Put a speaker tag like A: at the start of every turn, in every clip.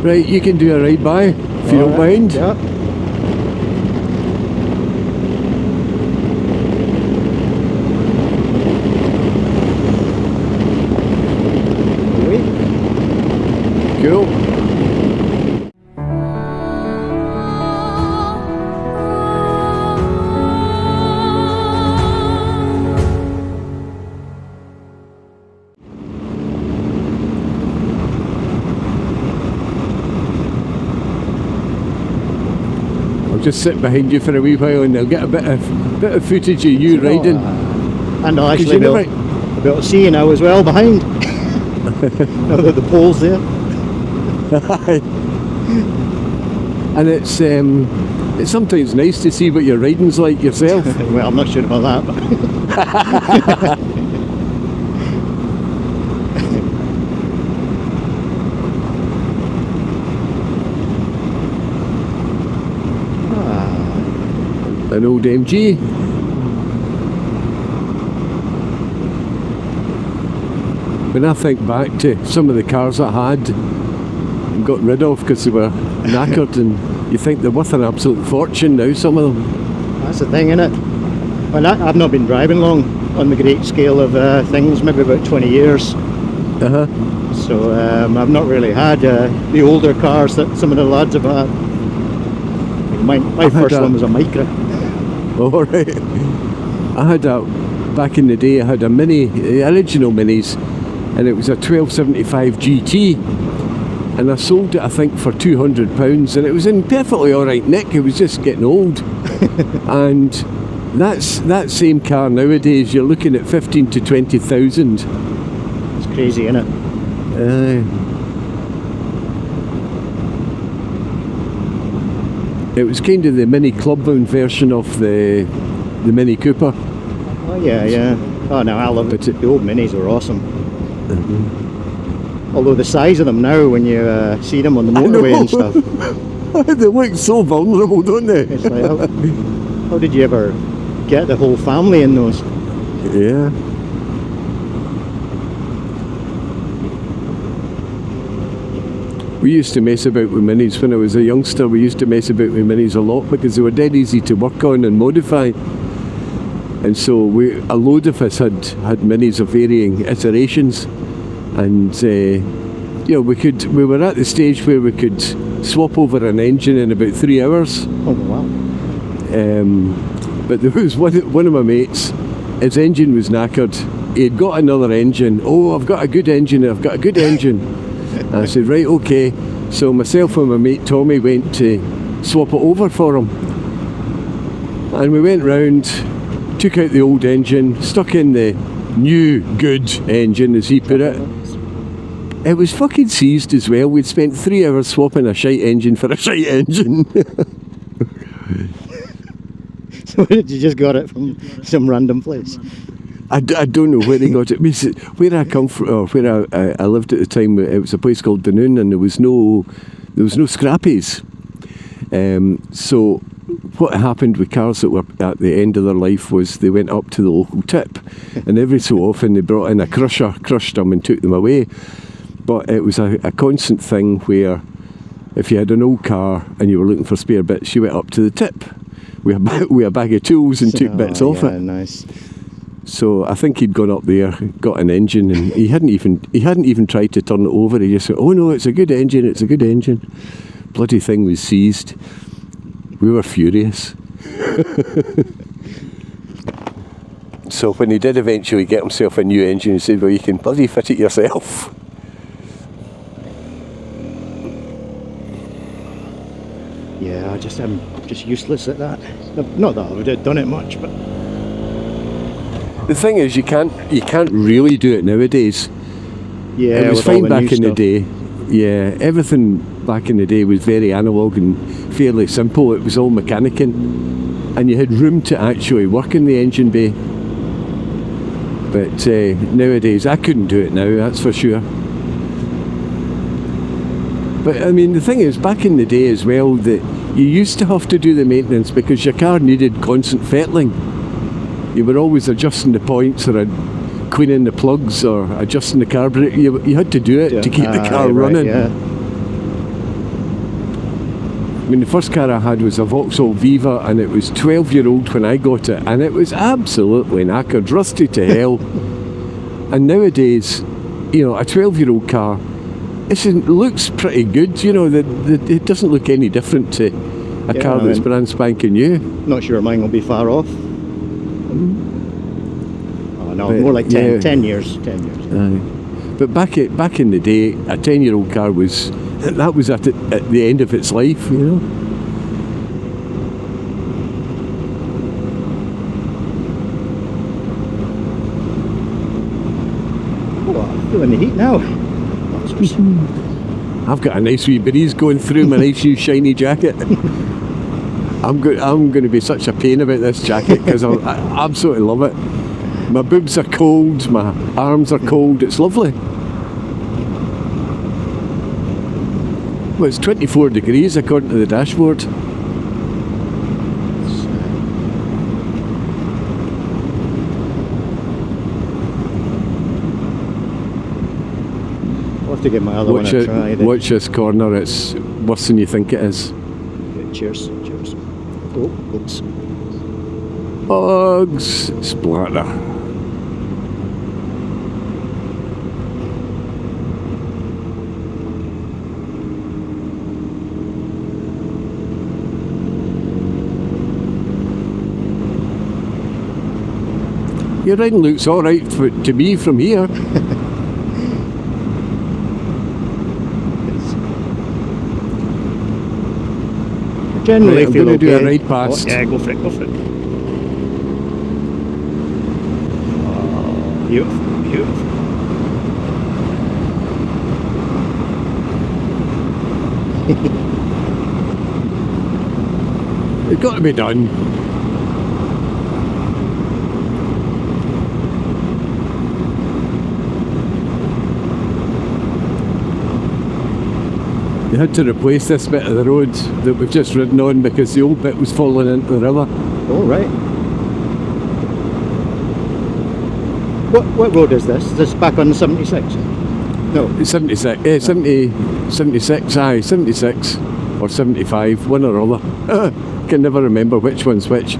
A: Right, you can do a ride by if you don't mind.
B: Yeah.
A: Cool. I'll just sit behind you for a wee while and I'll get a bit of footage of you riding.
B: And I'll actually be able to see you now as well behind. Now that the pole's there.
A: And it's sometimes nice to see what your riding's like yourself.
B: Well, I'm not sure about that. But
A: an old MG. When I think back to some of the cars I had and got rid of because they were knackered, and you think they're worth an absolute fortune now, some of them.
B: That's the thing, innit? Well, I've not been driving long on the great scale of things, maybe about 20 years. So I've not really had the older cars that some of the lads have had. My first one was a Micra.
A: Oh, right. I had back in the day, I had a Mini, the original Minis, and it was a 1275 GT, and I sold it I think for £200, and it was in perfectly alright nick. It was just getting old. And that same car nowadays you're looking at 15 to 20,000.
B: It's crazy, isn't it?
A: It was kind of the Mini Clubbound version of the Mini Cooper.
B: Oh yeah. Oh no, I love it. The old Minis were awesome. Although the size of them now, when you see them on the motorway and stuff,
A: they look so vulnerable, don't they?
B: It's like, how did you ever get the whole family in those?
A: Yeah. We used to mess about with Minis when I was a youngster. We used to mess about with Minis a lot because they were dead easy to work on and modify. And so a load of us had Minis of varying iterations, and we were at the stage where we could swap over an engine in about 3 hours.
B: Oh wow!
A: But there was one of my mates. His engine was knackered. He had got another engine. Oh, I've got a good engine. And I said, right, okay. So myself and my mate Tommy went to swap it over for him, and we went round, took out the old engine, stuck in the new good engine, as he put it. It was fucking seized as well. We'd spent 3 hours swapping a shite engine for a shite engine.
B: So you just got it from some random place?
A: I don't know where he got it. Where I come from, or where I lived at the time, it was a place called Dunoon, and there was no scrappies. So what happened with cars that were at the end of their life was they went up to the local tip, and every so often they brought in a crusher, crushed them and took them away. But it was a constant thing where if you had an old car and you were looking for spare bits, you went up to the tip with a bag of tools and took bits off it.
B: Nice.
A: So I think he'd gone up there, got an engine, and he hadn't even tried to turn it over. He just said, "Oh no, it's a good engine, it's a good engine." Bloody thing was seized. We were furious. So when he did eventually get himself a new engine, he said, "Well, you can bloody fit it yourself."
B: Yeah, I'm just useless at that. Not that I would have done it much, but
A: the thing is, you can't really do it nowadays.
B: Yeah,
A: it was fine back in the day. Yeah, everything back in the day was very analogue and fairly simple. It was all mechanicking, and you had room to actually work in the engine bay. But nowadays, I couldn't do it now, that's for sure. But I mean, the thing is, back in the day as well, that you used to have to do the maintenance because your car needed constant fettling. You were always adjusting the points or cleaning the plugs or adjusting the carburetor. You had to do it to keep the car running.
B: Right, yeah.
A: mean, the first car I had was a Vauxhall Viva, and it was 12-year-old when I got it, and it was absolutely knackered, rusty to hell. And nowadays, you know, a 12-year-old car, it looks pretty good. You know, it doesn't look any different to a car that's brand spanking new.
B: Not sure mine will be far off. Oh no, more like 10 years. 10 years.
A: But back in the day, a 10-year-old car was at the end of its life, you know.
B: Oh, I'm feeling the heat now.
A: I've got a nice wee breeze going through my nice new shiny jacket. I'm going to be such a pain about this jacket because I absolutely love it. My boobs are cold, my arms are cold, it's lovely. Well, it's 24 degrees according to the dashboard.
B: I'll have to give my other one a try.
A: Watch this corner, it's worse than you think it is.
B: Okay, cheers. Oh, oops.
A: Bugs splatter. Your riding looks alright to me from here.
B: I generally
A: I'm
B: feel
A: going to do a
B: okay.
A: ride past.
B: Oh, yeah, go for it. Oh, beautiful.
A: It's got to be done. They had to replace this bit of the road that we've just ridden on because the old bit was falling into the river.
B: Oh, right. What road is this? Is this back on 76? No.
A: It's 76, 76, aye, 76 or 75, one or other. Can never remember which one's which.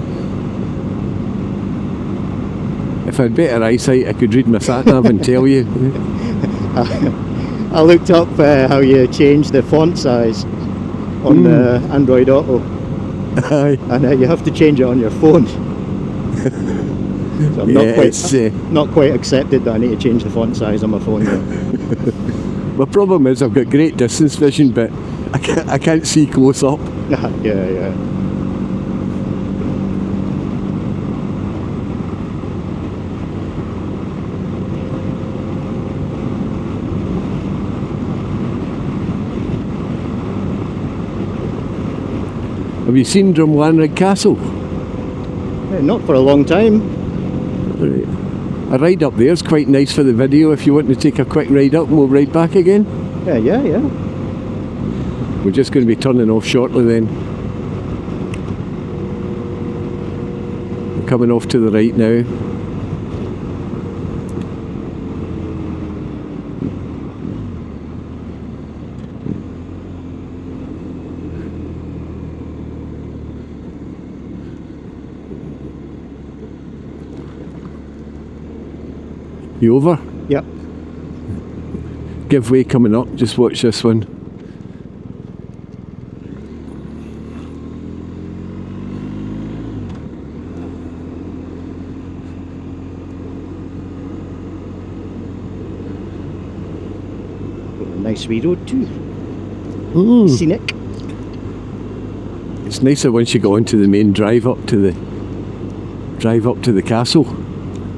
A: If I had better eyesight, I could read my sat-nav and tell you.
B: I looked up how you change the font size on the Android Auto.
A: Aye.
B: And you have to change it on your phone. So I'm not quite accepted that I need to change the font size on my phone yet.
A: My problem is I've got great distance vision, but I can't see close up.
B: Yeah.
A: Have you seen Drumlanrig Castle?
B: Not for a long time.
A: Right. A ride up there is quite nice for the video if you want to take a quick ride up and we'll ride back again.
B: Yeah.
A: We're just going to be turning off shortly then. We're coming off to the right now. You over?
B: Yep.
A: Give way coming up, just watch this one.
B: Nice wee road too. Scenic.
A: It's nicer once you go onto the main drive up to the castle.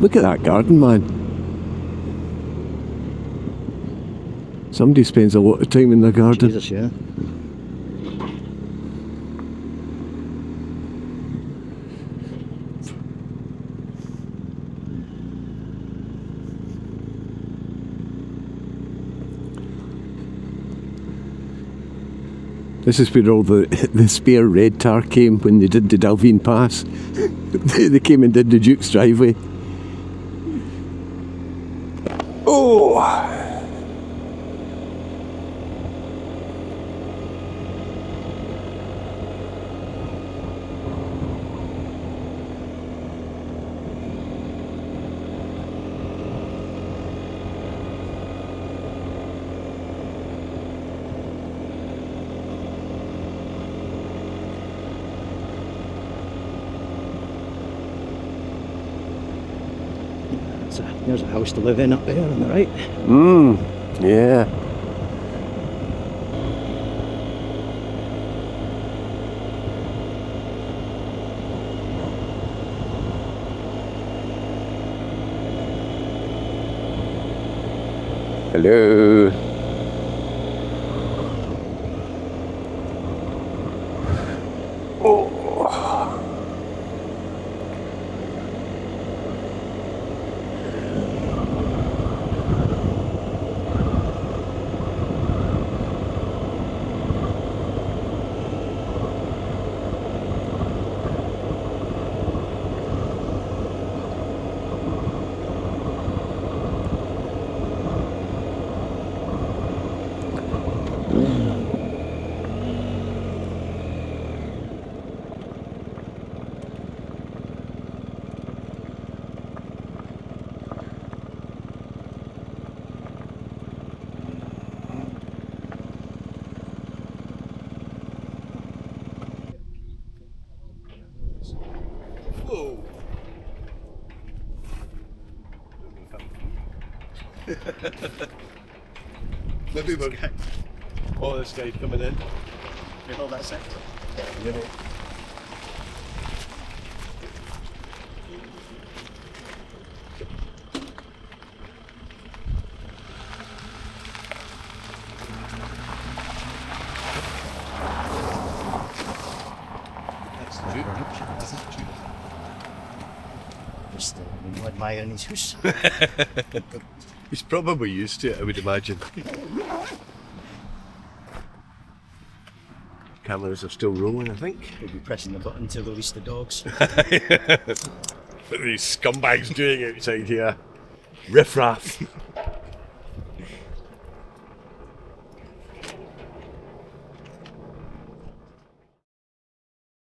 A: Look at that garden, man. Somebody spends a lot of time in their garden.
B: Jesus, yeah.
A: This is where all the spare red tar came when they did the Dalveen Pass. They came and did the Duke's driveway. Oh!
B: There's a house to live in up there on the right.
A: Yeah. Hello. Whoa. Maybe we're... Oh, this guy's coming in.
B: Oh, that's it.
A: Yeah.
B: Just admiring his house.
A: He's probably used to it, I would imagine. Cameras are still rolling, I think.
B: We'll be pressing the button to release the dogs.
A: What are these scumbags doing outside here? Riff raff.